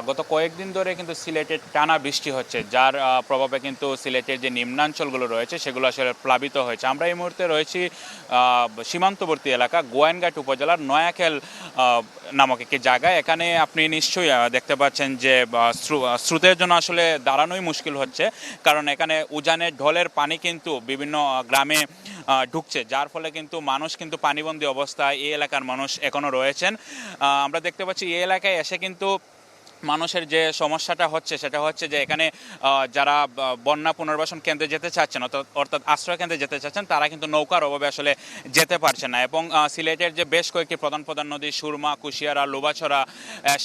গত কয়েকদিন ধরে কিন্তু সিলেটে টানা বৃষ্টি হচ্ছে, যার প্রভাবে কিন্তু সিলেটের যে নিম্নাঞ্চলগুলো রয়েছে সেগুলো আসলে প্লাবিত হয়েছে। আমরা এই মুহূর্তে রয়েছি সীমান্তবর্তী এলাকা গোয়াইনঘাট উপজেলার নয়াখেল নামক একটি জায়গায়। এখানে আপনি নিশ্চয়ই দেখতে পাচ্ছেন যে স্রোতের জন্য আসলে দাঁড়ানোই মুশকিল হচ্ছে, কারণ এখানে উজানের ঢলের পানি কিন্তু বিভিন্ন গ্রামে ঢুকছে, যার ফলে কিন্তু মানুষ কিন্তু পানিবন্দী অবস্থায় এই এলাকার মানুষ এখনও রয়েছেন। আমরা দেখতে পাচ্ছি এই এলাকায় এসে কিন্তু মানুষের যে সমস্যাটা হচ্ছে সেটা হচ্ছে যে এখানে যারা বন্যা পুনর্বাসন কেন্দ্রে যেতে চাচ্ছেন, অর্থাৎ আশ্রয় কেন্দ্রে যেতে চাচ্ছেন, তারা কিন্তু নৌকার অভাবে আসলে যেতে পারছে না। এবং সিলেটের যে বেশ কয়েকটি প্রধান প্রধান নদী সুরমা, কুশিয়ারা, লোবাছড়া,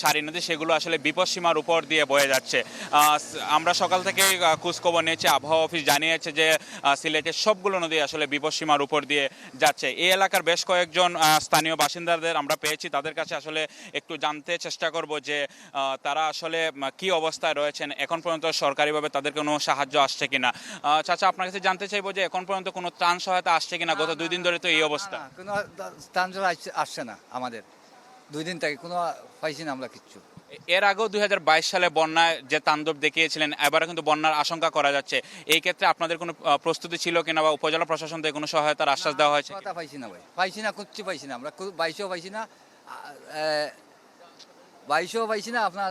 সারি নদী, সেগুলো আসলে বিপদসীমার উপর দিয়ে বয়ে যাচ্ছে। আমরা সকাল থেকে খোঁজখবর নিয়েছি, আবহাওয়া অফিস জানিয়েছে যে সিলেটের সবগুলো নদী আসলে বিপদসীমার উপর দিয়ে যাচ্ছে। এই এলাকার বেশ কয়েকজন স্থানীয় বাসিন্দাদের আমরা পেয়েছি, তাদের কাছে আসলে একটু জানতে চেষ্টা করব যে তারা আসলে কি অবস্থায় রয়েছেন, এখন পর্যন্ত সরকারিভাবে তাদের কোনো সাহায্য আসছে কিনা। চাচা, আপনার কাছে জানতে চাইবো যে এখন পর্যন্ত কোনো ত্রাণ সহায়তা আসছে কিনা? গত 2 দিন ধরে তো এই অবস্থা। কোনো ত্রাণ আসছে না আমাদের, 2 দিন থেকে কোনো পাইছি না আমরা কিচ্ছু। এর আগেও 2022 সালে বন্যায় যে তাণ্ডব দেখিয়েছিলেন, এবারে কিন্তু বন্যার আশঙ্কা করা যাচ্ছে। এই ক্ষেত্রে আপনাদের কোনো প্রস্তুতি ছিল কিনা, বা উপজেলা প্রশাসন থেকে কোনো সহায়তার আশ্বাস দেওয়া হয়েছে? কথা পাইছি না ভাই, পাইছি না, কিচ্ছু পাইছি না আমরা, 22ও পাইছি না, 22ও পাইছি না, আপনার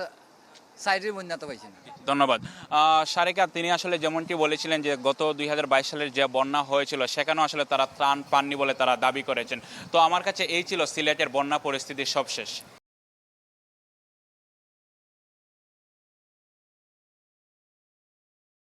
সাইডের বন্যা তো পাইছি না। ধন্যবাদ। সারিকা, তিনি আসলে যেমনটি বলেছিলেন যে গত 2022 সালের যে বন্যা হয়েছিল সেখানেও আসলে তারা ত্রাণ পাননি বলে তারা দাবি করেছেন। তো আমার কাছে এই ছিল সিলেটের বন্যা পরিস্থিতির সবশেষ।